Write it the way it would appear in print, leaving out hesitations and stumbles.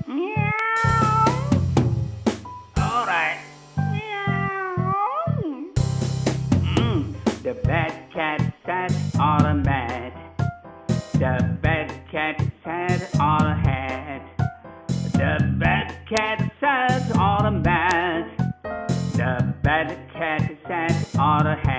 Meow. All right. Meow. The bad cat sat on a mat. The bad cat sat on a hat. The bad cat sat on a mat. The bad cat sat on a hat.